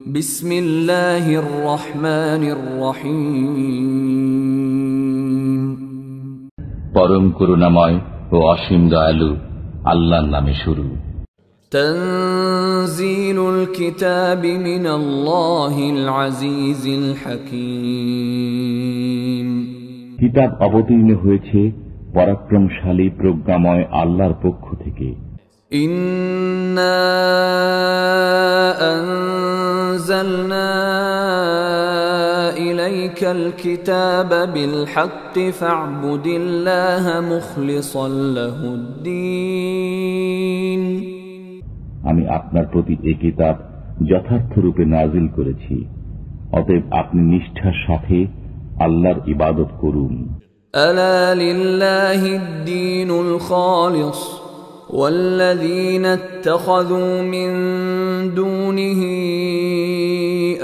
بسم الله الرحمن الرحيم পরম করুণাময় ও অসীম দয়ালু আল্লাহর নামে শুরু। تنزيل الكتاب من الله العزيز الحكيم কিতাব অবতীর্ণ হয়েছে পরাক্রমশালী প্রজ্ঞাময় আল্লাহর পক্ষ থেকে। إنا أنزلنا إليك الكتاب بالحق فاعبد الله مخلصا له الدين আমি আপনার প্রতি এই কিতাব যথার্থ রূপে নাজিল করেছি, অতএব আপনি নিষ্ঠার সাথে আল্লাহর ইবাদত করুন। ألا لله الدين الخالص والذين اتخذوا من دونه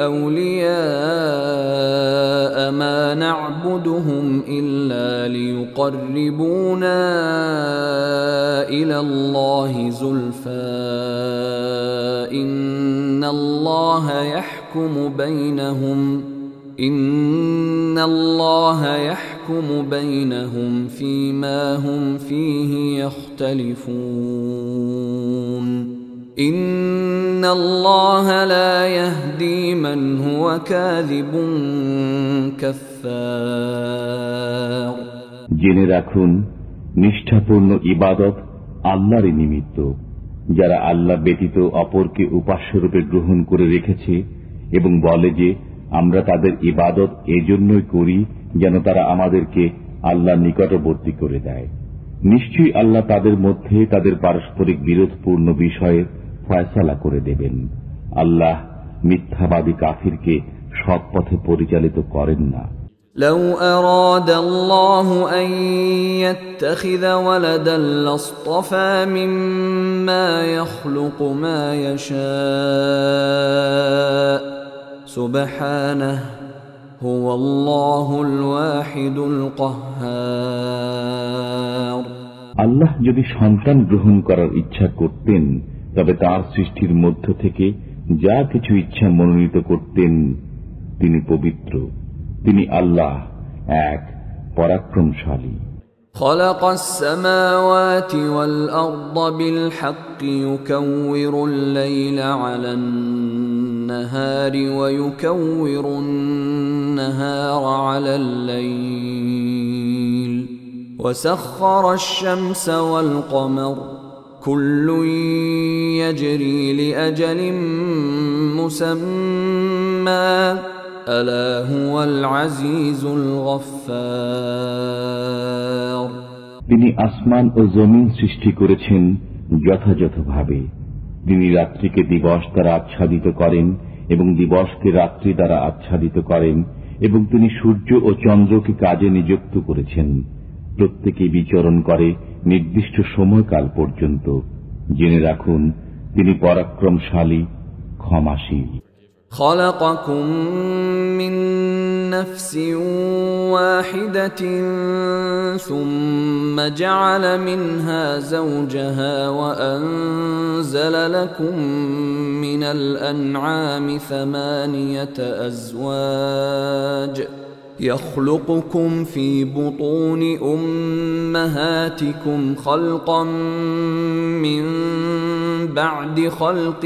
أولياء ما نعبدهم إلا ليقربونا إلى الله زلفى إن الله يحكم بينهم فيما هم فيه يختلفون إن الله لا يهدي من هو كاذب كفار জেনে রাখুন, নিষ্ঠাপূর্ণ ইবাদত আল্লাহরই নিমিত্ত। যারা আল্লাহ ব্যতীত অপরকে উপাস্যরূপে গ্রহণ করে রেখেছে এবং বলে যে আমরা তাদের ইবাদত এজন্যই করি যেন তারা আমাদেরকে আল্লাহ নিকটবর্তী করে দেয়। নিশ্চয়ই আল্লাহ তাদের মধ্যে তাদের পারস্পরিক বিরোধপূর্ণ বিষয়ে ফয়সালা করে দেবেন। আল্লাহ মিথ্যাবাদী কাফিরকে সৎ পথে পরিচালিত করেন না। لو أراد الله أن يتخذ ولدا لاصطفى مما يخلق ما يشاء سبحانه هو الله الواحد القهار আল্লাহ যদি সন্তান গ্রহণ করার ইচ্ছা করতেন তবে তার সৃষ্টির মধ্য থেকে যা কিছু ইচ্ছা মনোনীত করতেন। তিনি পবিত্র, তিনি আল্লাহ এক পরাক্রমশালী। خلق السماوات والأرض بالحق يكور الليل على النهار ويكور النهار على الليل وسخر الشمس والقمر كل يجري لأجل مسمى ألا هو العزيز الغفار তিনি আসমান ও জমিন সৃষ্টি করেছেন যথাযথভাবে। তিনি রাত্রিকে দিবস দ্বারা আচ্ছাদিত করেন এবং দিবসকে রাত্রি দ্বারা আচ্ছাদিত করেন, এবং তিনি সূর্য ও চন্দ্রকে কাজে নিযুক্ত করেছেন। প্রত্যেকে বিচরণ করে নির্দিষ্ট সময়কাল পর্যন্ত। জেনে রাখুন, তিনি পরাক্রমশালী, ক্ষমাশীল। خلقكم من نفس واحدة ثم جعل منها زوجها وأنزل لكم من الأنعام 8 أزواج يخلقكم في بطون أمهاتكم خلقا من بعد خلق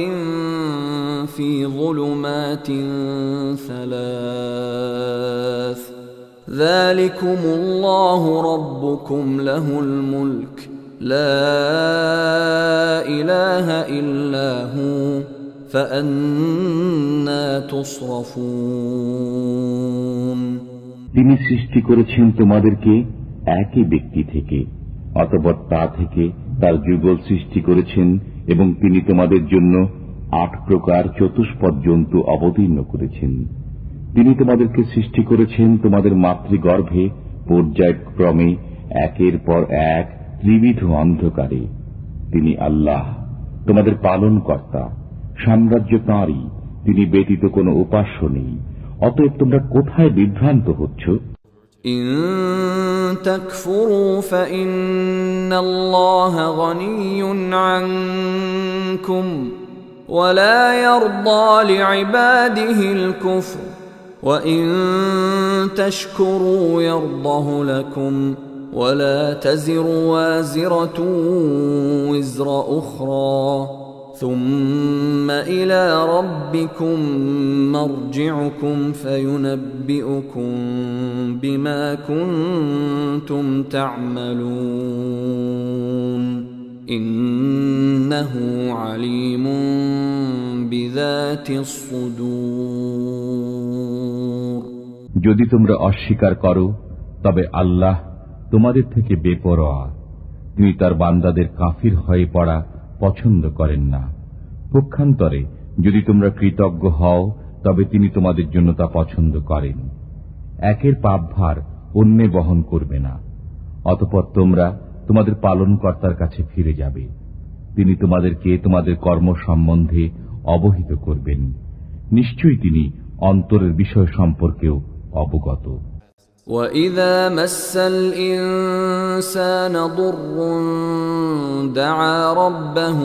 في ظلمات 3 ذلكم الله ربكم له الملك لا إله إلا هو فأنا تصرفون তিনি সৃষ্টি করেছেন তোমাদেরকে একই ব্যক্তি থেকে, অতঃপর তা থেকে তার যুগল সৃষ্টি করেছেন, এবং তিনি তোমাদের জন্য 8 প্রকার চতুষ্পদ জন্তু অবতীর্ণ করেছেন। তিনি তোমাদেরকে সৃষ্টি করেছেন তোমাদের মাতৃগর্ভে পর্যায়ক্রমে একের পর এক ত্রিবিধ অন্ধকারে। তিনি আল্লাহ তোমাদের পালন কর্তা, সাম্রাজ্য তাঁরই, তিনি ব্যতীত কোনো উপাস্য নেই। অতএব তোমরা কোথায় বিভ্রান্ত হচ্ছ? إن تكفروا فإن الله غني عنكم ولا يرضى لعباده الكفر وإن تشكروا يرضه لكم ولا تزر وازرة وزر أخرى ثم إلى ربكم مرجعكم فينبئكم بما كنتم تعملون إنه عليم بذات الصدور যদি তোমরা অস্বীকার করো তবে আল্লাহ তোমাদের থেকে বেপরোয়া। তিনি তার বান্দাদের কাফির হয়ে পড়া পছন্দ করেন না। পক্ষান্তরে যদি তোমরা কৃতজ্ঞ হও তবে তিনি তোমাদের জন্য তা পছন্দ করেন। একের পাপভার অন্যে বহন করবে না। অতঃপর তোমরা তোমাদের পালনকর্তার কাছে ফিরে যাবে। তিনি তোমাদেরকে তোমাদের কর্ম সম্বন্ধে অবহিত করবেন। নিশ্চয়ই তিনি অন্তরের বিষয় সম্পর্কেও অবগত। وَإِذَا مَسَّ الْإِنسَانَ ضُرٌّ دَعَا رَبَّهُ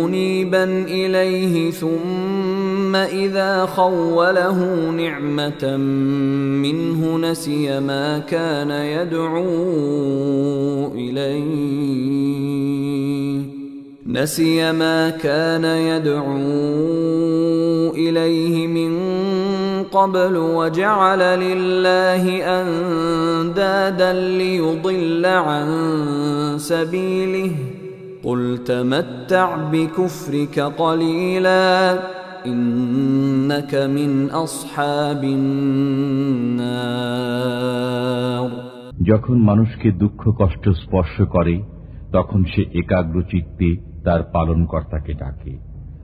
مُنِيبًا إِلَيْهِ ثُمَّ إِذَا خَوَّلَهُ نِعْمَةً مِّنْهُ نَسِيَ مَا كَانَ يدعو إليه من قبل وجعل لله أندادا ليضل عن سبيله قل تمتع بكفرك قليلا إنك من أصحاب النار যখন মানুষকে দুঃখ কষ্ট স্পর্শ করে তখন সে একাগ্র চিত্তে তার পালনকর্তাকে ডাকে।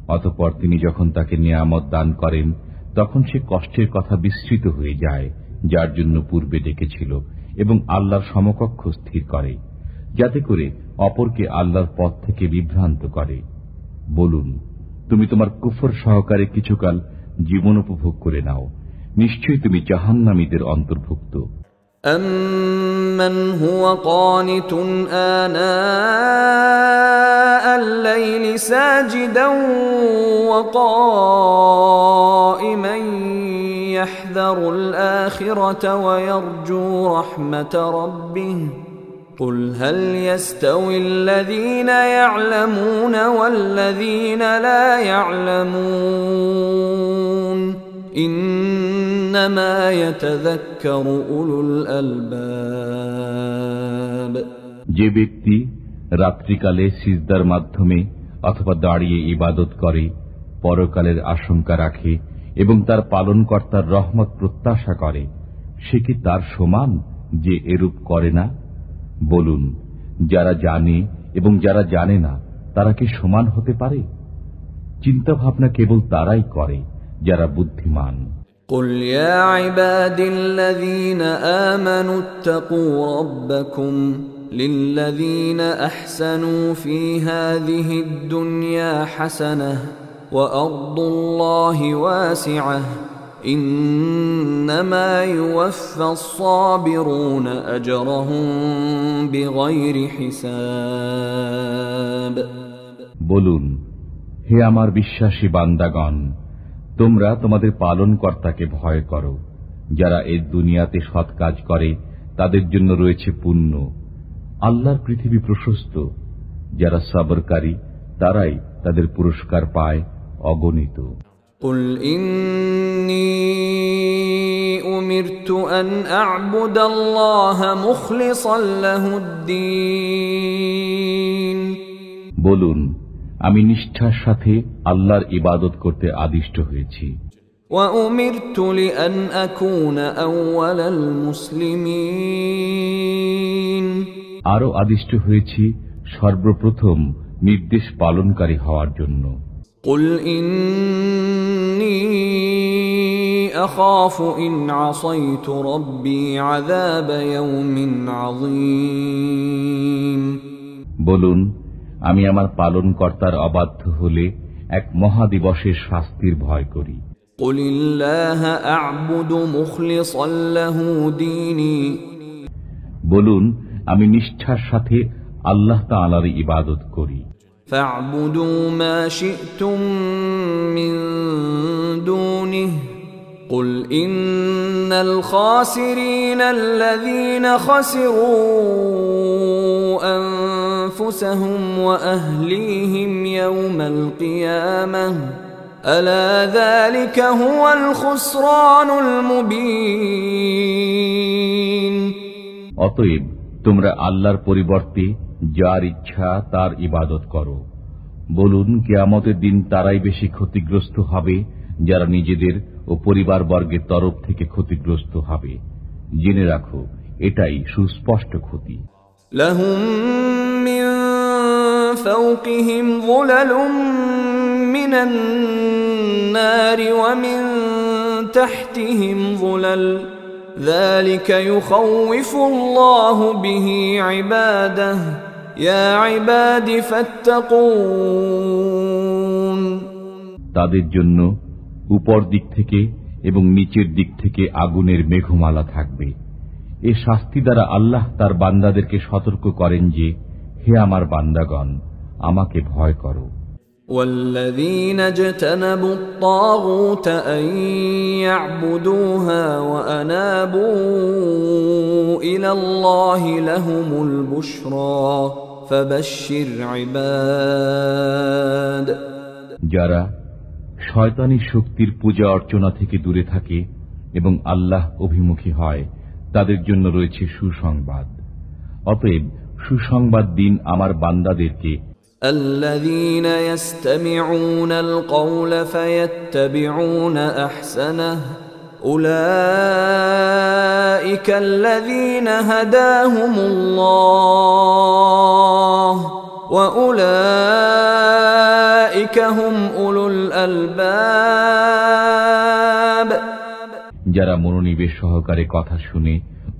অতঃপর তিনি যখন তাকে নিয়ামত দান করেন তখন সে কষ্টের কথা বিস্মৃত হয়ে যায় যার জন্য পূর্বে ডেকেছিল এবং আল্লাহর সমকক্ষ স্থির করে, যাতে করে অপরকে আল্লাহর পথ থেকে বিভ্রান্ত করে। বলুন, তুমি তোমার কুফর সহকারে কিছুকাল জীবন উপভোগ করে নাও, নিশ্চয়ই তুমি জাহান্নামীদের অন্তর্ভুক্ত। أَمَّنْ هُوَ قَانِتٌ آنَاءَ اللَّيْلِ سَاجِدًا وَقَائِمًا يَحْذَرُ الْآخِرَةَ وَيَرْجُو رَحْمَةَ رَبِّهِ قُلْ هَلْ يَسْتَوِي الَّذِينَ يَعْلَمُونَ وَالَّذِينَ لَا يَعْلَمُونَ إِنَّمَا يَتَذَكَّرُ أُولُو الْأَلْبَابِ যে ব্যক্তি রাত্রিকালে সিজদার মাধ্যমে অথবা দাঁড়িয়ে ইবাদত করে, পরকালের আশঙ্কা রাখে এবং তার পালনকর্তার রহমত প্রত্যাশা করে, সে কি তার সমান যে এরূপ করে না? বলুন, যারা জানে এবং যারা জানে না তারা কি সমান হতে পারে? চিন্তা ভাবনা কেবল তারাই করে যারা বুদ্ধিমান। قُلْ يَا عِبَادِي الَّذِينَ آمَنُوا اتَّقُوا رَبَّكُمْ لِلَّذِينَ أَحْسَنُوا فِي هَذِهِ الدُّنْيَا حَسَنَةٌ وَأَرْضُ اللَّهِ وَاسِعَةٌ إِنَّمَا يُوَفَّى الصَّابِرُونَ أَجْرَهُم بِغَيْرِ حِسَابٍ বলুন, হে আমার বিশ্বাসী বান্দাগণ, তোমরা তোমাদের পালনকর্তাকে ভয় করো। যারা এই দুনিয়াতে সৎ কাজ করে তাদের জন্য রয়েছে পুণ্য। আল্লাহর পৃথিবী প্রশস্ত। যারা সবরকারী তারাই তাদের পুরস্কার পায় অগণিত। قُلْ إِنِّي أُمِرْتُ أَنْ أَعْبُدَ اللَّهَ مُخْلِصًا لَهُ الدِّينَ বলুন, আমি নিষ্ঠার সাথে আল্লাহর ইবাদত করতে আদিষ্ট হয়েছি। وَأُمِرْتُ لِأَنْ أَكُونَ أَوَّلَ الْمُسْلِمِينَ আরো আদিষ্ট হয়েছি সর্বপ্রথম নির্দেশ পালনকারী হওয়ার জন্য। قُلْ إِنِّي أَخَافُ إِنْ عَصَيْتُ رَبِّي عَذَابَ يَوْمٍ عَظِيمٍ বলুন, আমি আমার পালনকর্তার অবাধ্য হলে এক মহাদিবসের শাস্তির ভয় করি। قُلِ اللَّهَ أَعْبُدُ مُخْلِصًا لَهُ دِينِي বলুন, আমি নিষ্ঠার সাথে আল্লাহ তাআলার ইবাদত করি। فاعبدوا ما شئتم من دونه قل إن الخاسرين الذين خسروا أنفسهم وأهليهم يوم القيامة ألا ذلك هو الخسران المبين। অতএব তোমরা আল্লাহর পরিবর্তে যার ইচ্ছা তার ইবাদত করো। বলুন, কিয়ামতের দিন তারাই বেশি ক্ষতিগ্রস্ত হবে যারা নিজেদের ও পরিবারবর্গের তরফ থেকে ক্ষতিগ্রস্ত হবে। জেনে রাখো, এটাই সুস্পষ্ট ক্ষতি। লাহুম মিন ফাওকিহিম যুলালুম মিনান নারি ওয়া মিন তাহতিহিম যুলাল যালিকা ইউখাউইফুল্লাহু বিহি ইবাদাহু ইয়া ইবাদি ফাত্তাকুন। তাদের জন্য উপর দিক থেকে এবং নিচের দিক থেকে আগুনের মেঘমালা থাকবে। এ শাস্তি দ্বারা আল্লাহ তার বান্দাদেরকে সতর্ক করেন যে, হে আমার বান্দাগণ, আমাকে ভয় করো। والذين اجتنبوا الطاغوت أن يعبدوها وأنابوا إلى الله لهم البشرى فبشر عباد। যারা শয়তানি শক্তির পূজা অর্চনা থেকে দূরে থাকে এবং আল্লাহ অভিমুখী হয়, তাদের জন্য রয়েছে সুসংবাদ। অতএব সুসংবাদ দিন আমার বান্দাদেরকে। الذين يستمعون القول فيتبعون أحسنه أولئك الذين هداهم الله وأولئك هم أولو الألباب। যারা মনোনিবেশ সহকারে কথা শুনে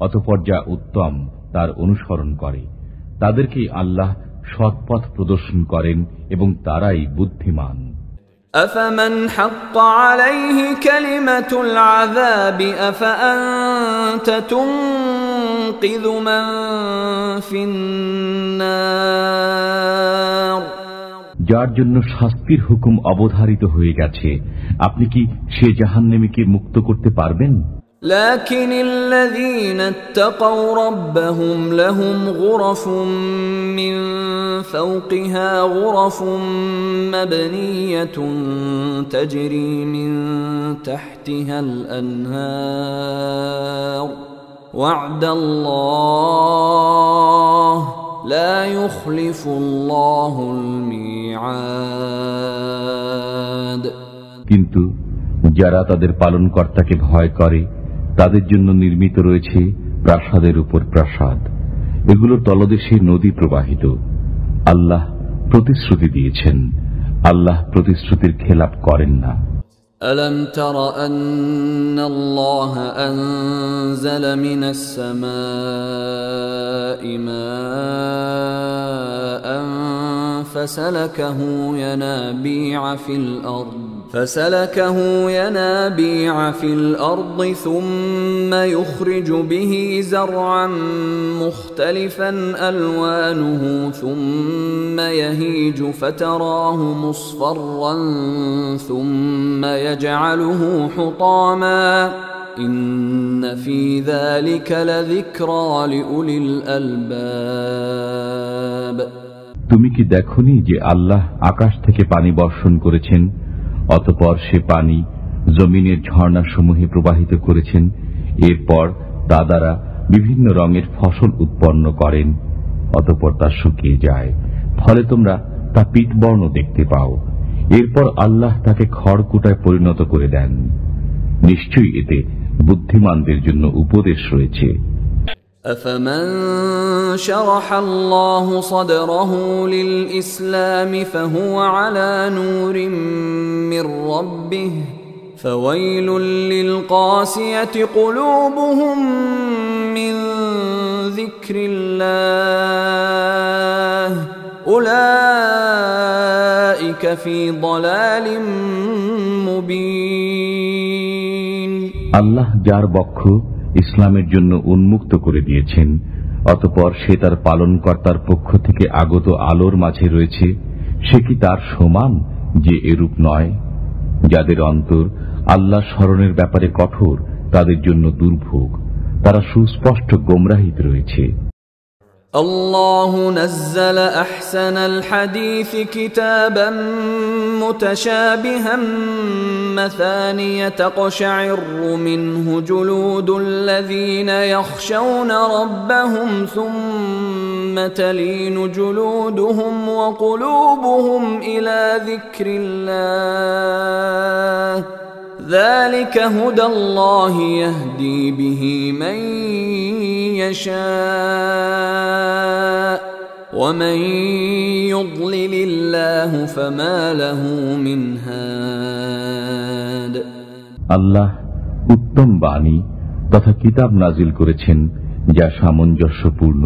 অতঃপর যা উত্তম তার অনুসরণ করে, তাদেরকেই আল্লাহ সৎপথ প্রদর্শন করেন এবং তারাই বুদ্ধিমান। أفمن حق عليه كلمة العذاب أفأنت تنقذ من في النار। যার জন্য শাস্তির হুকুম অবধারিত হয়ে গেছে, আপনি কি সে জাহান্নামীকে মুক্ত করতে পারবেন? لكن الذين اتقوا ربهم لهم غرف من فوقها غرف مبنية تجري من تحتها الأنهار وعد الله لا يخلف الله الميعاد। কিন্তু যারা তাদের পালনকর্তাকে ভয় করে, তাদের জন্য নির্মিত রয়েছে প্রাসাদের উপর প্রাসাদ, এগুলো তলদেশে নদী প্রবাহিত। আল্লাহ প্রতিশ্রুতি দিয়েছেন, আল্লাহ প্রতিশ্রুতির খেলাপ করেন না। ألم تر أن الله أنزل من السماء ماء فسلكه ينابيع في الأرض ثم يخرج به زرعا مختلفا ألوانه ثم يهيج فتراه مصفرا ثم يجعله حطاما إن في ذلك لذكرى لأولي الألباب। তুমি কি দেখোনি যে আল্লাহ আকাশ থেকে পানি বর্ষণ করেছেন, অতঃপর সে পানি জমিনের ঝর্ণাসমূহে প্রবাহিত করেছেন, এরপর তা দ্বারা বিভিন্ন রঙের ফসল উৎপন্ন করেন, অতঃপর তা শুকিয়ে যায়, ফলে তোমরা তা পীতবর্ণ দেখতে পাও। এরপর আল্লাহ তাকে খড়কুটায় পরিণত করে দেন। নিশ্চয়ই এতে বুদ্ধিমানদের জন্য উপদেশ রয়েছে। أفمن شرح الله صدره للإسلام فهو على نور من ربه فويل للقاسية قلوبهم من ذكر الله أولئك في ضلال مبين। আল্লাহ যার বক্ষ ইসলামের জন্য উন্মুক্ত করে দিয়েছেন, অতঃপর সে তার পালনকর্তার পক্ষ থেকে আগত আলোর মাঝে রয়েছে, সে কি তার সমান যে এরূপ নয়? যাদের অন্তর আল্লাহ স্মরণের ব্যাপারে কঠোর, তাদের জন্য দুর্ভোগ, তারা সুস্পষ্ট গোমরাহিতে রয়েছে। الله نزل أحسن الحديث كتابا متشابها مثانية تقشعر منه جلود الذين يخشون ربهم ثم تلين جلودهم وقلوبهم إلى ذكر الله ذلك هدى الله يهدي به من يشاء ومن يضلل الله فما له من هاد আল্লাহ উত্তম বাণী তথা কিতাব নাজিল করেছেন, যা সামঞ্জস্যপূর্ণ,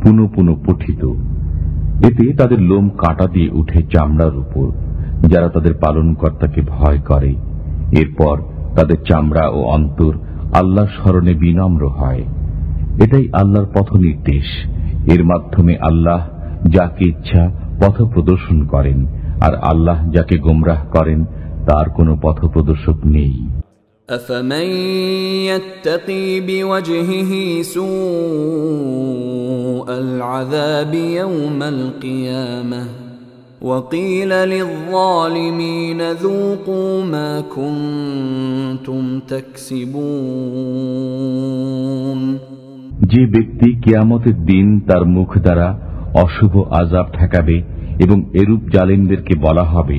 পুনঃ পুনঃ পঠিত। এতে তাদের লোম কাটা দিয়ে উঠে চামড়ার উপর, যারা তাদের পালনকর্তাকে ভয় করে। এরপর তাদের চামড়া ও অন্তর আল্লাহর স্মরণে বিনম্র হয়। এটাই আল্লাহর পথ নির্দেশ। এর মাধ্যমে আল্লাহ যাকে ইচ্ছা পথ প্রদর্শন করেন, আর আল্লাহ যাকে গোমরাহ করেন তার কোনো পথ প্রদর্শক নেই। أفمن يتقي بوجهه سوء العذاب يوم القيامة وقيل للظالمين ذوقوا ما كنتم تكسبون যে ব্যক্তি কিয়ামতের দিন তার মুখ দ্বারা অশুভ আযাব ঠেকাবে এবং এরূপ জালিমদেরকে বলা হবে,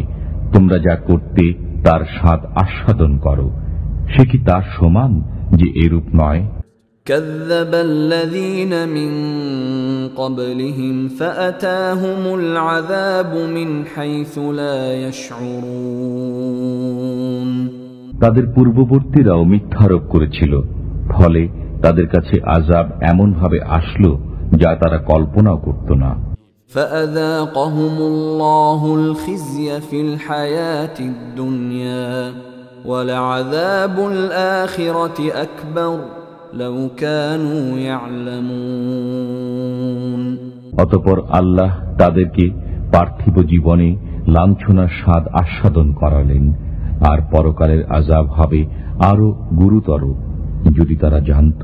তোমরা যা করতে তার স্বাদ আস্বাদন করো, সে কি তার সমান যে এরূপ নয়? كذب الذين من قبلهم فأتاهم العذاب من حيث لا يشعرون তাদের পূর্ববর্তীরাও মিথ্যারোপ করেছিল, ফলে তাদের কাছে আযাব এমন ভাবে আসলো যা তারা কল্পনাও করত না। فأذاقهم الله الخزي في الحياة الدنيا ولعذاب الآخرة أكبر لو كانوا يعلمون অতঃপর আল্লাহ তাদেরকে পার্থিব জীবনে লাঞ্ছনার স্বাদ আস্বাদন করালেন, আর পরকালের আযাব হবে আরো গুরুতর যদি তারা জানত।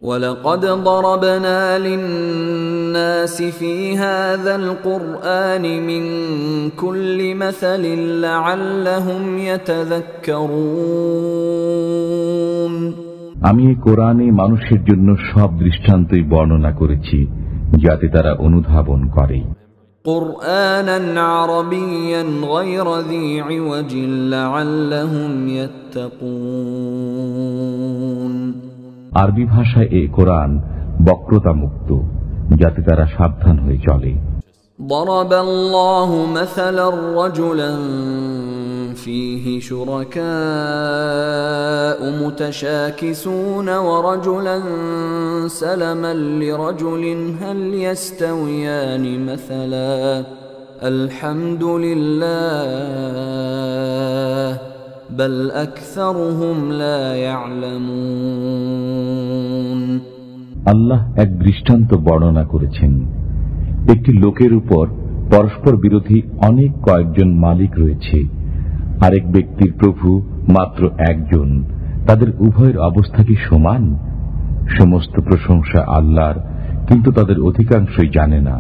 ولقد ضربنا للناس في هذا القرآن من كل مثل لعلهم يتذكرون আমি এই কোরআনে মানুষের জন্য সব দৃষ্টান্তই বর্ণনা করেছি, যাতে তারা অনুধাবন করে। قرآنا عربيا غير ذي عوج لعلهم يتقون আরবি ভাষায় এই কোরআন বক্রতা মুক্ত, যাতে তারা সাবধান হয়ে চলে। ضرب الله مثلا رجلا فيه شركاء متشاكسون ورجلا سلما لرجل هل يستويان مثلا الحمد لله بل أكثرهم لا يعلمون আল্লাহ এক দৃষ্টান্ত বর্ণনা করেছেন। একটি লোকের উপর পরস্পর বিরোধী অনেক কয়েকজন মালিক রয়েছে, আরেক ব্যক্তির প্রভু মাত্র একজন, তাদের উভয়ের অবস্থা কি সমান? সমস্ত প্রশংসা আল্লাহর, কিন্তু তাদের অধিকাংশই জানে না।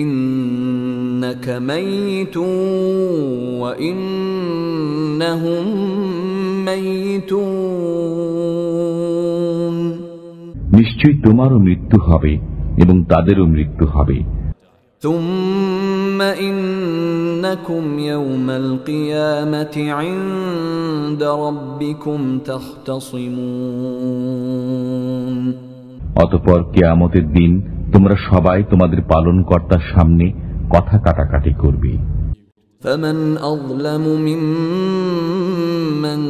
ইন্নাকা মাইতুন ওয়া ইন্নাহুম মাইতুন নিশ্চয়ই তোমারও মৃত্যু হবে এবং তাদেরও মৃত্যু হবে। থুম্মা ইন্নাকুম ইয়াওমাল কিয়ামাতি ইনদা রাব্বিকুম তাখতাসিমুন অতঃপর কিয়ামতের দিন তোমরা সবাই তোমাদের পালনকর্তার সামনে কথা কাটাকাটি করবে। ফামান আযলামু মিম্মান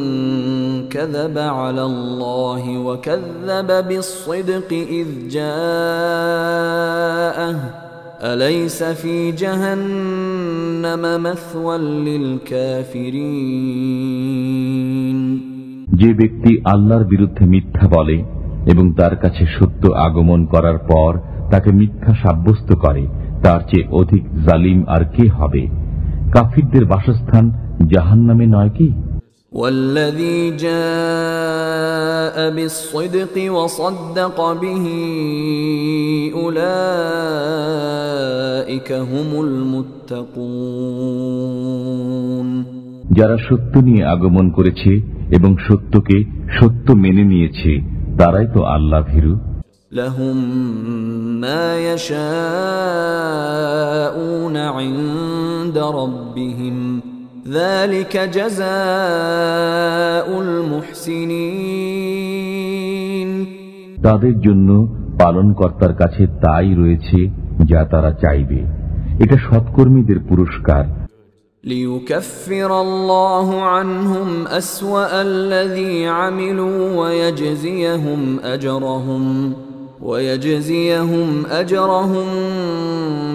কাযাবা আলাল্লাহি ওয়া কাযাবা বিস-সিদকি ইয জাআহু আলাইসা ফি জাহান্নামা মাসওয়াল লিল কাফিরিন যে ব্যক্তি আল্লাহর বিরুদ্ধে মিথ্যা বলে এবং তার কাছে সত্য আগমন করার পর তাকে মিথ্যা সাব্যস্ত করে, তার চেয়ে অধিক জালিম আর কে হবে? কাফিরদের বাসস্থান জাহান্নামে নয় কি? والذي جاء بالصدق وصدق به أولئك هم المتقون। যারা সত্য নিয়ে আগমন করেছে এবং সত্যকে সত্য মেনে নিয়েছে তারাই তো আল্লাহ ভীরু। لهم ما يشاءون عند ربهم ذلك جزاء المحسنين। তাদের জন্য পালনকর্তার কাছে তাই রয়েছে যা তারা চাইবে, এটা সৎকর্মীদের পুরস্কার। ليكفر الله عنهم أسوأ الذي عملوا ويجزيهم أجرهم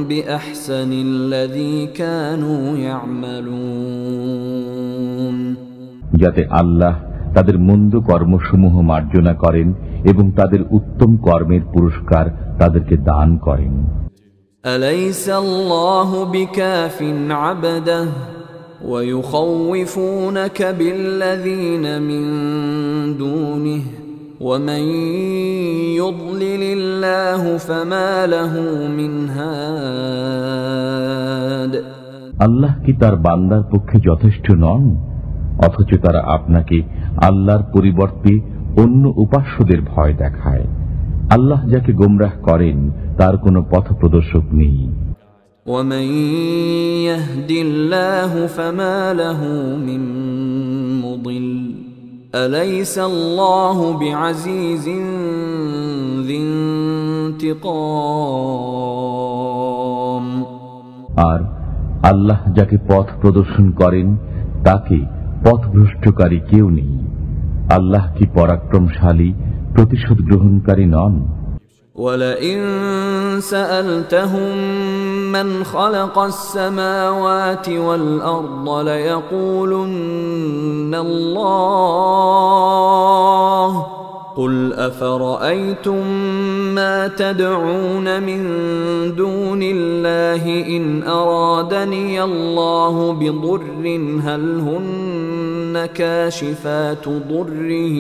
بأحسن الذي كانوا يعملون। যাতে আল্লাহ তাদের মন্দ কর্মসমূহ মার্জনা করেন এবং তাদের উত্তম কর্মের পুরস্কার তাদেরকে দান করেন। أليس الله بكاف عبده ويخوفونك بالذين من دونه ومن يضلل الله فما له من هاد। আল্লাহ কি তার বান্দার পক্ষে যথেষ্ট নন, অথচ তারা আপনাকে আল্লাহর পরিবর্তে অন্য উপাস্যদের ভয় দেখায়। আল্লাহ যাকে গোমরাহ করেন তার কোনো পথপ্রদর্শক নেই। ومن يهد الله فما له من مضل أليس الله بعزيز ذي انتقام। আর আল্লাহ যাকে পথ প্রদর্শন করেন তাকে পথভ্রষ্টকারী কেউ নেই। আল্লাহ কি পরাক্রমশালী প্রতিশোধ গ্রহণকারী নন? وَلَئِن سَأَلْتَهُم مَّنْ خَلَقَ السَّمَاوَاتِ وَالْأَرْضَ لَيَقُولُنَّ اللَّهُ قُلْ أَفَرَأَيْتُم مَّا تَدْعُونَ مِن دُونِ اللَّهِ إِنْ أَرَادَنِيَ اللَّهُ بِضُرٍّ هَلْ هُنَّ كَاشِفَاتُ ضُرِّهِ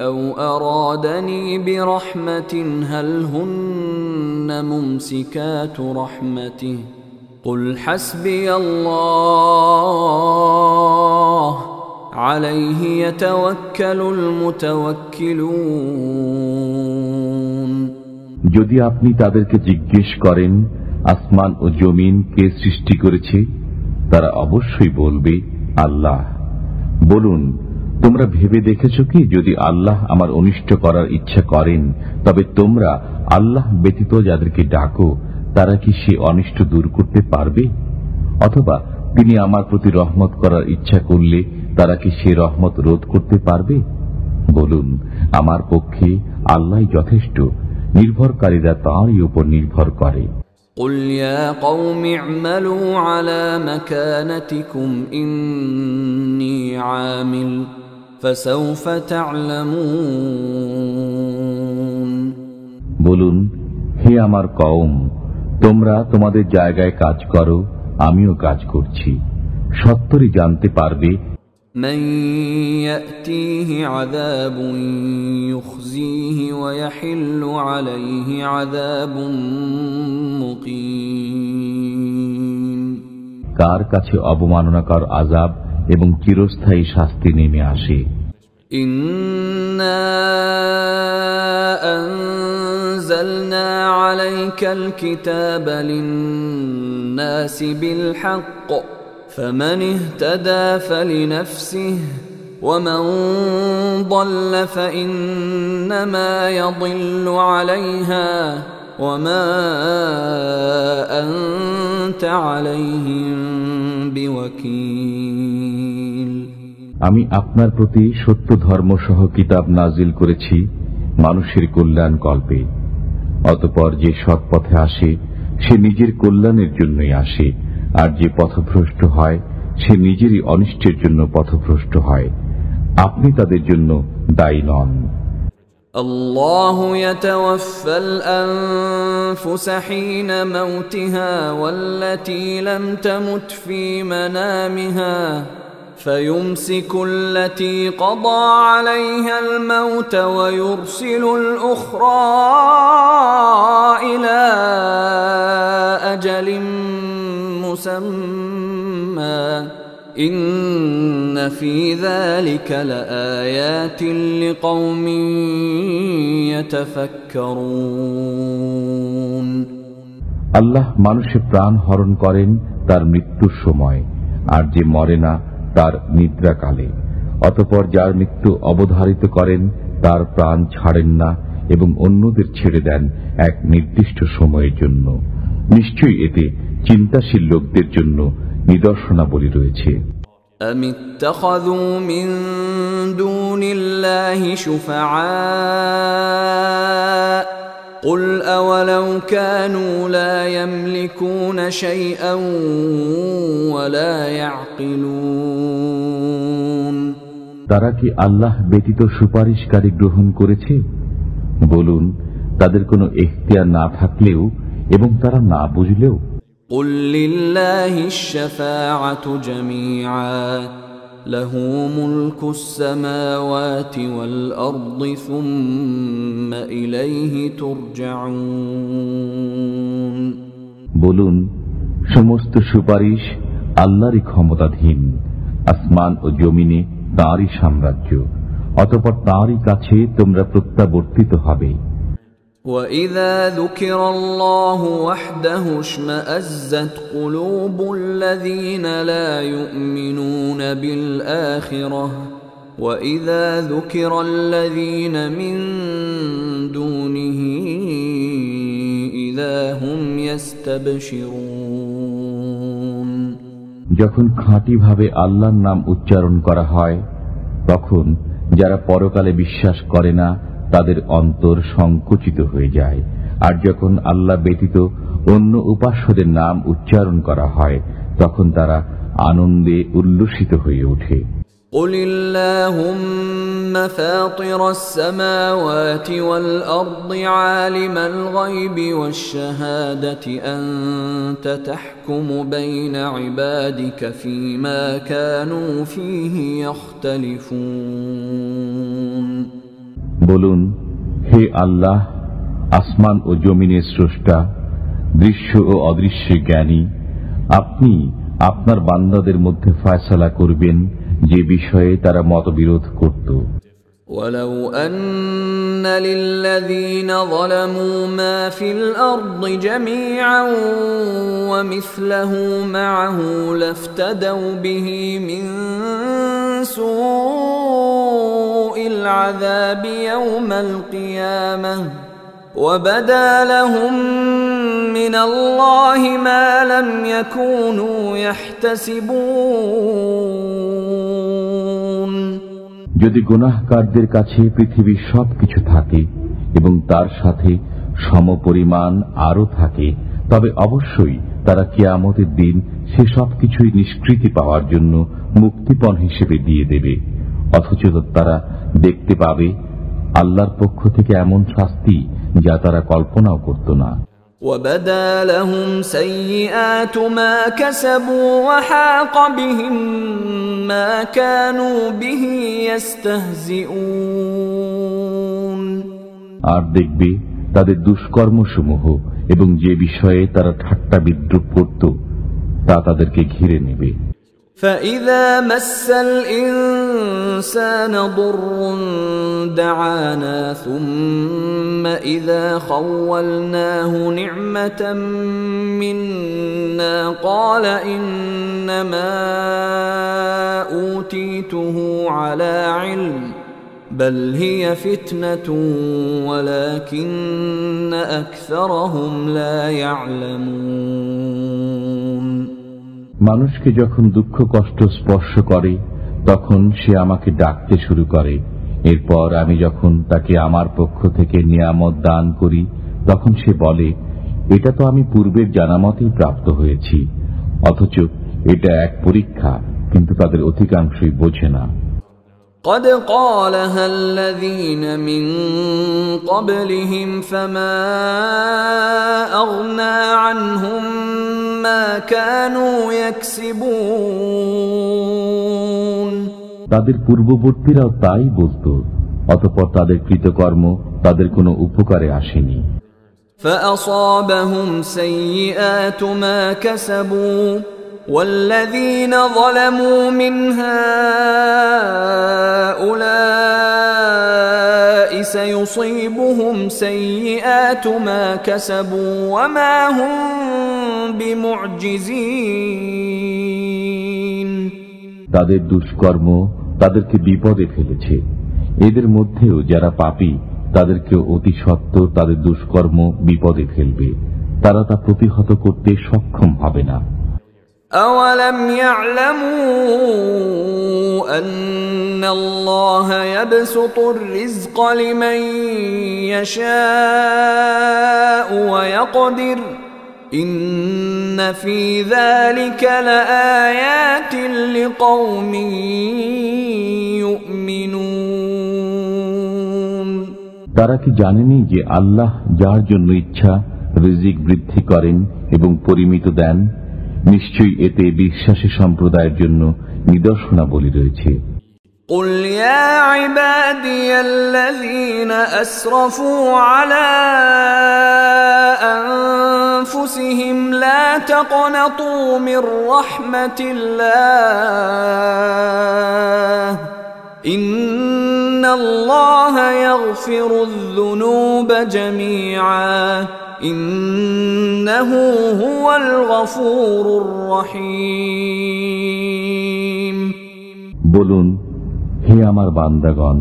أَوْ أَرَادَنِي بِرَحْمَةٍ هَلْ هُنَّ مُمْسِكَاتُ رَحْمَتِهِ قُلْ حَسْبِيَ اللَّهُ عليه يتوكل المتوكلون। যদি আপনি তাদেরকে জিজ্ঞেস করেন আসমান ও জমিন কে সৃষ্টি করেছে, তারা অবশ্যই বলবে আল্লাহ। বলুন, তোমরা ভেবে দেখেছো কি যদি আল্লাহ আমার অনিষ্ট করার ইচ্ছা করেন তবে তোমরা আল্লাহ ব্যতীত যাদেরকে ডাকো তারা কি সে অনিষ্ট দূর করতে পারবে? অথবা তিনি আমার প্রতি রহমত করার ইচ্ছা করলে তারা কি সে রহমত রোধ করতে পারবে? বলুন, আমার পক্ষে আল্লাহ যথেষ্ট, নির্ভরকারীরা তাঁরই উপর নির্ভর করে। قُلْ يَا قَوْمِ اعْمَلُوا عَلَى مَكَانَتِكُمْ إِنِّي عَامِلٌ فَسَوْفَ تَعْلَمُونَ। বলুন, হে আমার কওম, তোমরা তোমাদের জায়গায় কাজ করো, আমিও কাজ করছি, সত্তরই জানতে পারবে। من يأتيه عذاب يخزيه ويحل عليه عذاب مقيم। কার কাছে অবমাননাকর আযাব এবং চিরস্থায়ী শাস্তি নেমে আসে। إنا أنزلنا عليك الكتاب للناس بالحق فمن اهتدى فلنفسه ومن ضل فإنما يضل عليها وما أنت عليهم بوكيل। আমি আপনার প্রতি সত্য ধর্ম সহ কিতাব নাজিল করেছি মানুষের কল্যাণ কল্পে। অতঃপর যে সৎ পথে আসে সে নিজের কল্যাণের জন্যই আসে, আর যে পথভ্রষ্ট হয় সে নিজেরই অনিষ্টের জন্য পথভ্রষ্ট হয়। আপনি তাদের জন্য দায়ী নন। الله يتوفى الأنفس حين موتها والتي لم تمت في منامها فيمسك التي قضى عليها الموت ويرسل الأخرى إلى أجل مسمى إن في ذلك لآيات لقوم يتفكرون আল্লাহ মানুষের প্রাণ হরণ করেন তার মৃত্যুর সময়, আর যে মরে না তার নিদ্রাকালে। অতঃপর যার মৃত্যু অবধারিত করেন তার প্রাণ ছাড়েন না এবং অন্যদের ছেড়ে দেন এক নির্দিষ্ট সময়ের জন্য। নিশ্চয়ই এতে চিন্তাশীল লোকদের জন্য নিদর্শনাবলী রয়েছে। أم اتخذوا من دون الله شفعاء قل أولو كانوا لا يملكون شيئا ولا يعقلون তারা কি আল্লাহ ব্যতীত সুপারিশকারী গ্রহণ করেছে? বলুন, তাদের কোনো এখতিয়ার না থাকলেও এবং তারা না বুঝলেও। قل لله الشفاعة جميعا له ملك السماوات والأرض ثم إليه ترجعون বলুন, সমস্ত সুপারিশ আল্লাহরই ক্ষমতাধীন। আসমান ও জমিনে তাঁরই সাম্রাজ্য, অতঃপর তাঁরই কাছে তোমরা প্রত্যাবর্তিত হবে। وَإِذَا ذُكِرَ اللَّهُ وَحْدَهُ اشْمَأَزَّتْ قُلُوبُ الَّذِينَ لَا يُؤْمِنُونَ بِالْآخِرَةِ وَإِذَا ذُكِرَ الَّذِينَ مِن دُونِهِ إِذَا هُمْ يَسْتَبْشِرُونَ যখন খাঁটিভাবে আল্লাহর নাম উচ্চারণ করা হয়, তখন যারা পরকালে বিশ্বাস করে না তাদের অন্তর সংকুচিত হয়ে যায়। আর যখন আল্লাহ ব্যতীত অন্য উপাস্যদের নাম উচ্চারণ করা হয়, তখন তারা আনন্দে উল্লসিত হয়ে ওঠে। قُلِ اللَّهُمَّ فَاطِرَ السَّمَاوَاتِ وَالْأَرْضِ عَالِمَ الْغَيْبِ وَالشَّهَادَةِ أَنْتَ تَحْكُمُ بَيْنَ عِبَادِكَ فِيمَا كَانُوا فِيهِ يَخْتَلِفُونَ বলুন, হে আল্লাহ, আসমান ও জমিনের স্রষ্টা, দৃশ্য ও অদৃশ্য জ্ঞানী, আপনি আপনার বান্দাদের মধ্যে ফয়সালা করবেন যে বিষয়ে তারা মতবিরোধ করত। وَلَوْ أَنَّ لِلَّذِينَ ظَلَمُوا مَا فِي الْأَرْضِ جَمِيعًا وَمِثْلَهُ مَعَهُ لَافْتَدَوْا بِهِ مِنْ سُوءِ الْعَذَابِ يَوْمَ الْقِيَامَةِ وَبَدَا لَهُم مِّنَ اللَّهِ مَا لَمْ يَكُونُوا يَحْتَسِبُونَ যদি গুনাহগারদের কাছে পৃথিবীর সবকিছু থাকে এবং তার সাথে সমপরিমাণ আরো থাকে, তবে অবশ্যই তারা কিয়ামতের দিন সে সবকিছুই নিষ্কৃতি পাওয়ার জন্য মুক্তিপণ হিসেবে দিয়ে দেবে। অথচ তারা দেখতে পাবে আল্লাহর পক্ষ থেকে এমন শাস্তি যা তারা কল্পনাও করত না। وَبَدَا لَهُمْ سَيِّئَاتُ مَا كَسَبُوا وَحَاقَ بِهِم مَّا كَانُوا بِهِ يَسْتَهْزِئُونَ আর দেখবে তাদের দুষ্কর্মসমূহ এবং যে বিষয়ে তারা ঠাট্টা বিদ্রুপ করত তা তাদেরকে ঘিরে নেবে। فَإِذَا مَسَّ الْإِنسَانَ ضُرٌّ دَعَانَا ثُمَّ إِذَا خَوَّلْنَاهُ نِعْمَةً مِنَّا قَالَ إِنَّمَا أُوتِيتُهُ عَلَى عِلْمٍ بَلْ هِيَ فِتْنَةٌ وَلَكِنَّ أَكْثَرَهُمْ لَا يَعْلَمُونَ মানুষকে যখন দুঃখ কষ্ট স্পর্শ করে তখন সে আমাকে ডাকতে শুরু করে। এরপর আমি যখন তাকে আমার পক্ষ থেকে নিয়ামত দান করি তখন সে বলে, এটা তো আমি পূর্বের জানামতেই প্রাপ্ত হয়েছি। অথচ এটা এক পরীক্ষা, কিন্তু তাদের অধিকাংশই বোঝে না। قد قالها الذين من قبلهم فما أغنى عنهم ما كانوا يكسبون তাদের পূর্ববর্তীরাও তাই বলতো, অতঃপর তাদের কৃতকর্ম তাদের কোনো উপকারে আসেনি। فأصابهم سيئات ما كسبوا والذين ظلموا من هؤلاء سيصيبهم سيئات ما كسبوا وما هم بمعجزين তাদের দুষ্কর্ম তাদেরকে বিপদে ফেলেছে। এদের মধ্যেও যারা পাপী তাদেরকে অতি সত্বর তাদের দুষ্কর্ম বিপদে ফেলবে, তারা তা প্রতিহত করতে সক্ষম হবে না। أَوَلَمْ يَعْلَمُوا أَنَّ اللَّهَ يَبْسُطُ الرِّزْقَ لِمَن يَشَاءُ وَيَقْدِرُ إِنَّ فِي ذَلِكَ لَآيَاتٍ لِقَوْمٍ يُؤْمِنُونَ তারা কি জানেনি যে আল্লাহ যার জন্য ইচ্ছা রিজিক বৃদ্ধি করেন এবং পরিমিত দেন? নিশ্চয়ই এতে বিশ্বাসী সম্প্রদায়ের জন্য নিদর্শনাবলী রয়েছে। قل يا عبادي الذين أسرفوا على أنفسهم لا تقنطوا من رحمة الله إن الله يغفر الذنوب جميعا إنه هو الغفور الرحيم বলুন, হে আমার বান্দাগণ,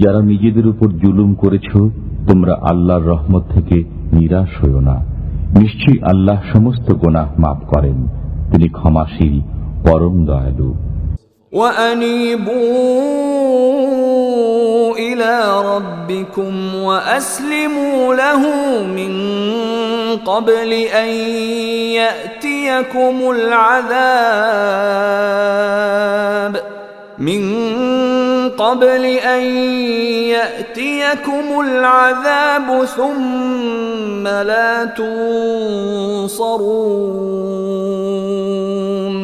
যারা নিজেদের উপর জুলুম করেছ, তোমরা আল্লাহর রহমত থেকে নিরাশ হইও না। নিশ্চয়ই আল্লাহ সমস্ত গুনাহ মাফ করেন, তিনি ক্ষমাশীল পরম দয়ালু। وأنيبوا إلى ربكم وأسلموا له من قبل أن يأتيكم العذاب ثم لا تنصرون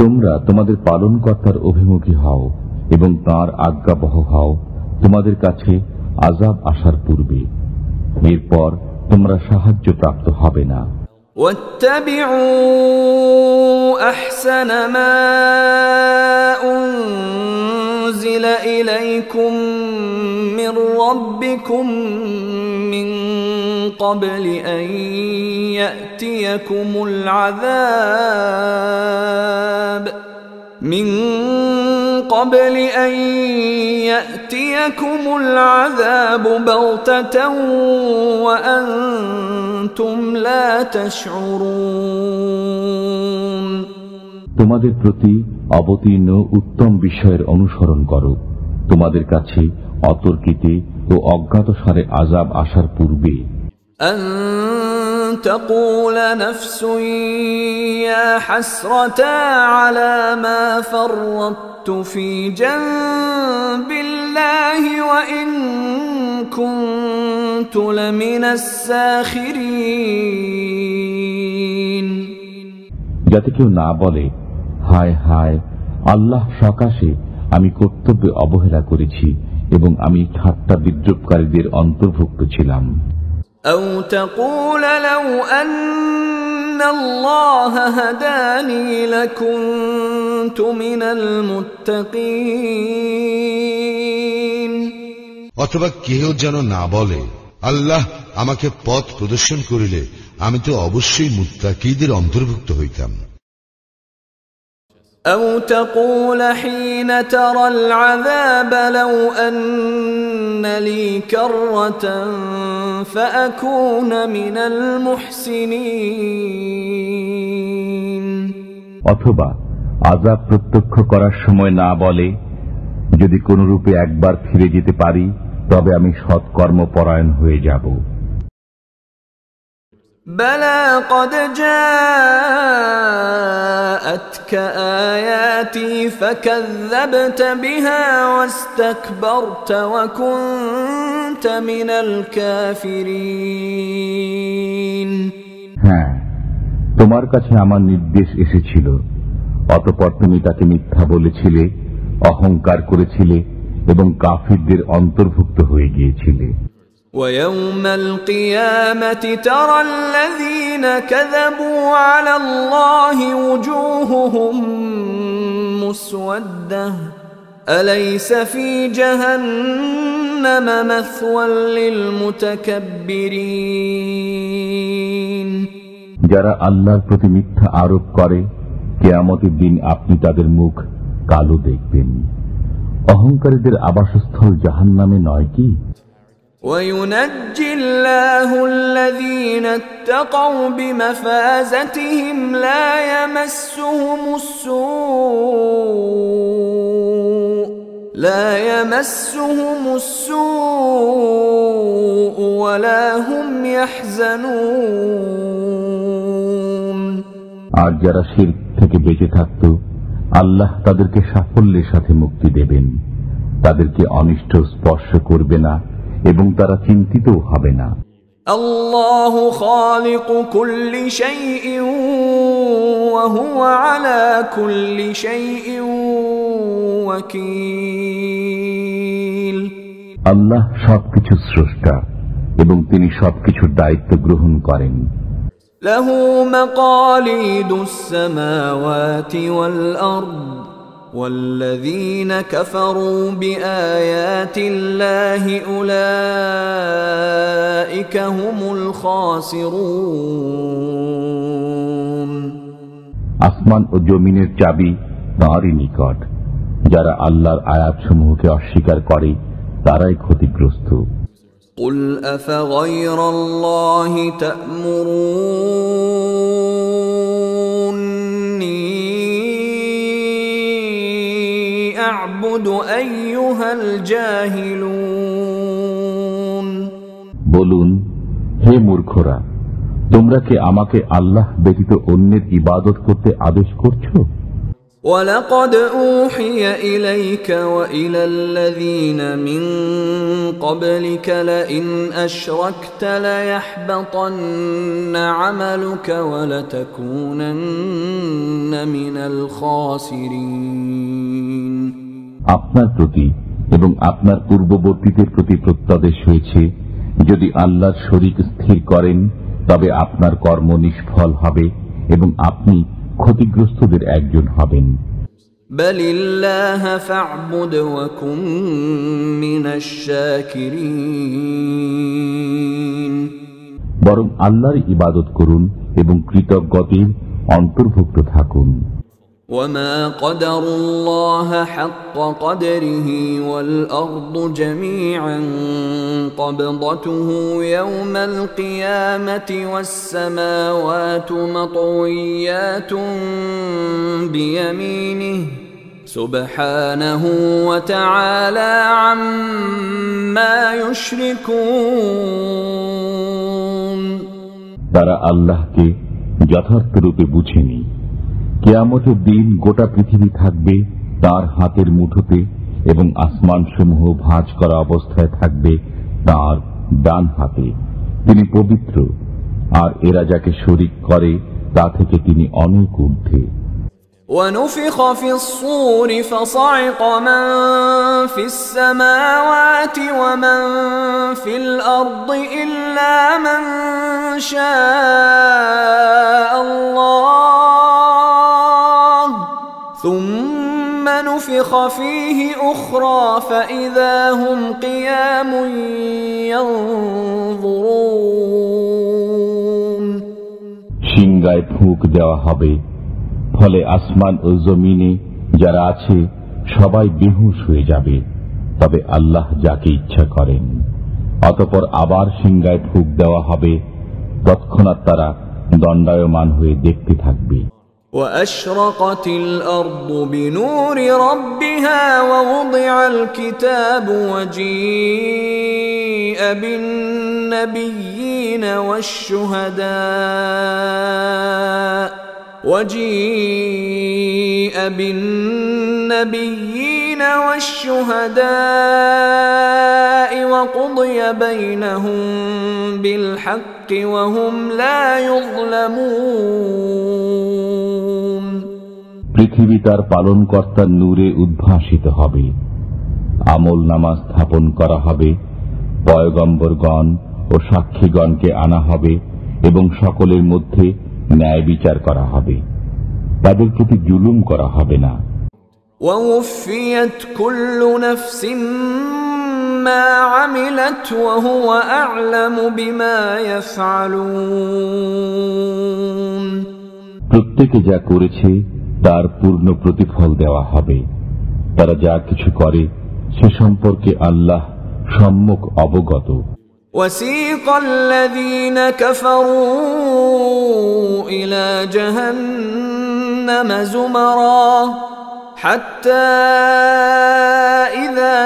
তোমরা তোমাদের পালনকর্তার অভিমুখী হও এবং তাঁর আজ্ঞাবহ হও তোমাদের কাছে আযাব আসার পূর্বে, এরপর তোমরা সাহায্য প্রাপ্ত হবে না। واتبعوا أحسن ما أنزل إليكم من ربكم من قبل أن يأتيكم العذاب بغتة وأنتم لا تشعرون তোমাদের প্রতি অবতীর্ণ উত্তম বিষয়ের অনুসরণ করো, তোমাদের কাছে অতর্কিতে ও অজ্ঞাতসারে আযাব আসার পূর্বে। أن تقول نفس يا حسرتا على ما فرطت في جنب الله وإن كنت لمن الساخرين যাতে কেউ না বলে, হায় হায়, আল্লাহ সকাশে আমি কর্তব্যে অবহেলা করেছি এবং আমি ঠাট্টা বিদ্রুপকারীদের অন্তর্ভুক্ত ছিলাম। أو تقول لو أن الله هداني لكنت من المتقين অথবা কেউ যেন না বলে, আল্লাহ আমাকে পথ প্রদর্শন করিলে আমি তো অবশ্যই মুত্তাকীদের অন্তর্ভুক্ত হইতাম। أو تقول حين ترى العذاب لو أن لي كرة فأكون من المحسنين অথবা আযাব প্রত্যক্ষ করার সময় না বলে, যদি কোন রূপে একবার ফিরে যেতে পারি তবে আমি সৎকর্মপরায়ণ হয়ে যাব। بلى قد جاءتك آياتي فكذبت بها واستكبرت وكنت من الكافرين হ্যাঁ, তোমার কাছে আমার নির্দেশ এসেছিল, অতঃপর তুমি তাকে মিথ্যা বলেছিলে, অহংকার করেছিলে এবং কাফিরদের অন্তর্ভুক্ত হয়ে গিয়েছিলে। ويوم القيامة ترى الذين كذبوا على الله وجوههم مسودة أليس في جهنم مثوى للمتكبرين যারা আল্লাহর প্রতি মিথ্যা আরোপ করে, কিয়ামতের দিন আপনি তাদের মুখ কালো দেখবেন। অহংকারীদের আবাসস্থল জাহান্নামে নয় কি? وينجي الله الذين اتقوا بمفازتهم لا يمسهم السوء ولا هم يحزنون আর যারা শিরক থেকে বেঁচে থাকত, আল্লাহ তাদেরকে সাফল্যের সাথে মুক্তি দেবেন। তাদেরকে অনিষ্ট স্পর্শ করবে না এবং তারা চিন্তিতও হবে না। আল্লাহু খালিকু কুল্লি শাইইন ওয়া হুয়া আলা কুল্লি শাইইন ওয়াকিল। আল্লাহ সবকিছুর স্রষ্টা এবং তিনি সবকিছুর দায়িত্ব গ্রহণ করেন। লাহু মাকালিদুস সামাওয়াতি ওয়াল আরদ والذين كفروا بآيات الله أولئك هم الخاسرون আসমান ও জমিনের চাবি তাঁরই নিকট। যারা আল্লাহর আয়াতসমূহকে অস্বীকার করে তারাই ক্ষতিগ্রস্ত। قل أفغير الله تأمروني أعبد أيها الجاهلون বলুন, হে মূর্খরা, তোমরা কি আমাকে আল্লাহ ব্যতীত অন্যের ইবাদত করতে আদেশ করছো? ولقد أوحي إليك وإلى الذين من قبلك لئن أشركت ليحبطن عملك ولتكونن من الخاسرين আপনার প্রতি এবং আপনার পূর্ববর্তীদের প্রতি প্রত্যাদেশ হয়েছে, যদি আল্লাহর শরীক স্থির করেন তবে আপনার কর্ম নিষ্ফল হবে এবং আপনি ক্ষতিগ্রস্তদের একজন হবেন। বলিল্লাহ ফা'বুদ ওয়া কুন মিনাশ শাকিরিন, বরং আল্লাহর ইবাদত করুন এবং কৃতজ্ঞদের অন্তর্ভুক্ত থাকুন। وما قدر الله حق قدره والأرض جميعا قبضته يوم القيامة والسماوات مطويات بيمينه سبحانه وتعالى عما يشركون তারা আল্লাহকে যথার্থ রূপে বুঝেনি। কিয়ামতের দিন গোটা পৃথিবী থাকবে তার হাতের মুঠোতে এবং আসমানসমূহ ভাঁজ করা অবস্থায় থাকবে তার ডান হাতে। তিনি পবিত্র, আর এরা যাকে শরীক করে তা থেকে তিনি অনেক ঊর্ধ্বে। ونفخ في الصور فصعق من في السماوات ومن في الأرض إلا من شاء الله ثم نفخ فيه أخرى فإذا هم قيام ينظرون সিংগায় ফুঁক দেওয়া হবে, ফলে আসমান ও জমিনে যারা আছে সবাই বেহুশ হয়ে যাবে, তবে আল্লাহ যাকে ইচ্ছা করেন। অতঃপর আবার সিংগায় ফুঁক দেওয়া হবে, তৎক্ষণাৎ তারা দণ্ডায়মান হয়ে দেখতে থাকবে। وأشرقت الأرض بنور ربها ووضع الكتاب وجيء بالنبيين والشهداء وقضي بينهم بالحق وهم لا يظلمون পৃথিবী তার পালনকর্তার নূরে উদ্ভাসিত হবে, আমল নামা স্থাপন করা হবে, পয়গম্বরগণ ও সাক্ষীগণকে আনা হবে এবং সকলের মধ্যে ন্যায় বিচার করা হবে, তাদের প্রতি জুলুম করা হবে না। ووفيت كل نفس ما عملت وهو أعلم بما يفعلون প্রত্যেকে যা করেছে তার পূর্ণ প্রতিফল দেওয়া হবে। তারা যা কিছু করে সে সম্পর্কে আল্লাহ সম্যক অবগত। وسيق الذين كفروا إلى جهنم زمرا حتى إذا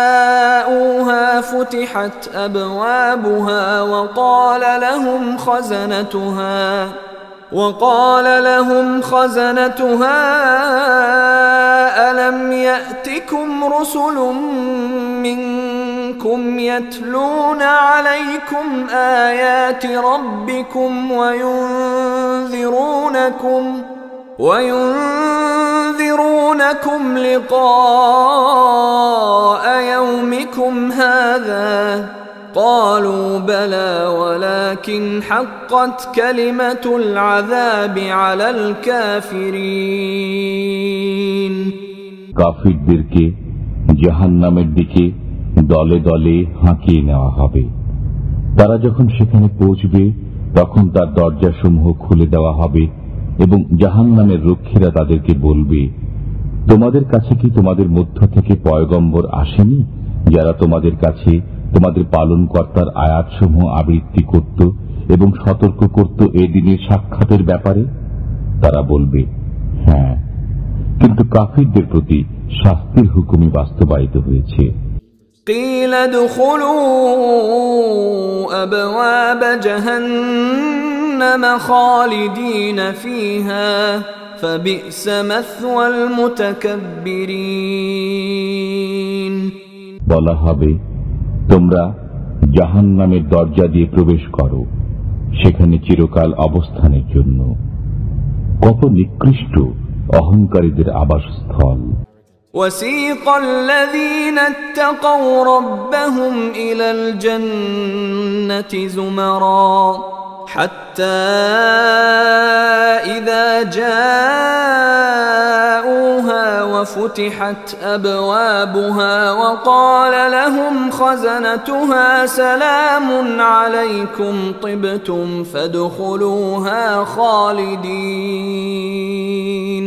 جاءوها فتحت أبوابها وقال لهم خزنتها ألم يأتكم رسل منكم يتلون عليكم آيات ربكم وينذرونكم لقاء يومكم هذا قالوا بلى ولكن حقت كلمة العذاب على الكافرين কাফিরদেরকে জাহান্নামের দিকে দলে দলে হাঁকিয়ে নেওয়া হবে। তারা যখন সেখানে পৌঁছবে তখন তার দরজাসমূহ খুলে দেওয়া হবে এবং জাহান্নামের রক্ষীরা তাদেরকে বলবে, তোমাদের কাছে কি তোমাদের মধ্য থেকে পয়গম্বর আসেনি যারা তোমাদের কাছে তোমাদের পালনকর্তার আয়াতসমূহ আবৃত্তি করত এবং সতর্ক করত এই দিনের সাক্ষাতের ব্যাপারে? তারা বলবে, হ্যাঁ, কিন্তু কাফিরদের প্রতি শাস্তির হুকুমই বাস্তবায়িত হয়েছে। قيل ادخلوا أبواب جهنم خالدين فيها فبئس مثوى المتكبرين বলা হবে, তোমরা জাহান্নামের দরজা দিয়ে প্রবেশ করো, সেখানে চিরকাল অবস্থানের জন্য কত নিকৃষ্ট অহংকারীদের আবাসস্থল। وسيق الذين اتقوا ربهم إلى الجنة زمرا حتى إذا جاءوها وفتحت أبوابها وقال لهم خزنتها سلام عليكم طبتم فادخلوها خالدين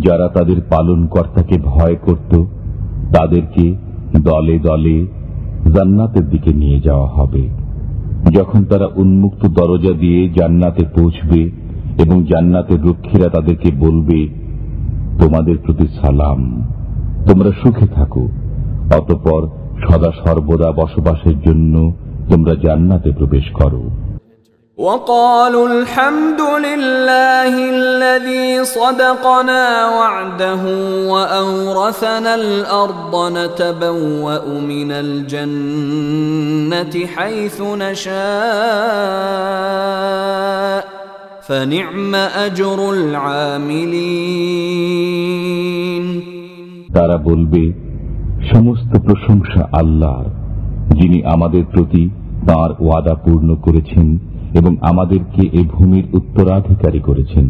যারা তাদের পালনকর্তাকে ভয় করত তাদেরকে দলে দলে জান্নাতের দিকে নিয়ে যাওয়া হবে। যখন তারা উন্মুক্ত দরজা দিয়ে জান্নাতে পৌঁছবে এবং জান্নাতের রক্ষীরা তাদেরকে বলবে, তোমাদের প্রতি সালাম, তোমরা সুখে থাকো, অতঃপর সদা সর্বদা বসবাসের জন্য তোমরা জান্নাতে প্রবেশ করো। وقالوا الحمد لله الذي صدقنا وعده وأورثنا الأرض نتبوأ من الجنة حيث نشاء فنعم أجر العاملين তারা বলবে, সমস্ত প্রশংসা আল্লাহর, যিনি আমাদের প্রতি তাঁর ওয়াদা পূর্ণ করেছেন এবং আমাদেরকে এই ভূমির উত্তরাধিকারী করেছেন।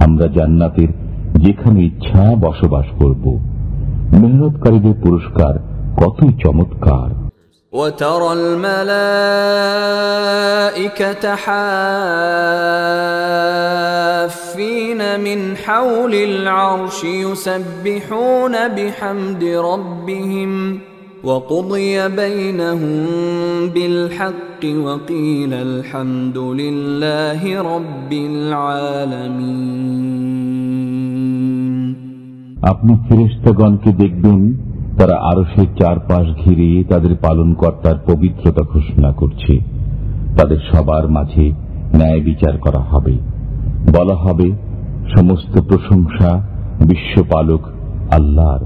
আমরা জান্নাতের যেখানে ইচ্ছা বসবাস করব। মেহনতকারীদের পুরস্কার কতই চমৎকার। وترى الملائكة حافين من حول العرش يسبحون بحمد ربهم وقضي بينهم بالحق وقيل الحمد لله رب العالمين। আপনি ফেরেশতাগণকে দেখবেন তারা আরশের চারপাশ ঘিরে তাদের পালনকর্তার পবিত্রতা ঘোষণা করছে। তাদের সবার মাঝে ন্যায় বিচার করা হবে। বলা হবে, সমস্ত প্রশংসা বিশ্বপালক আল্লাহর।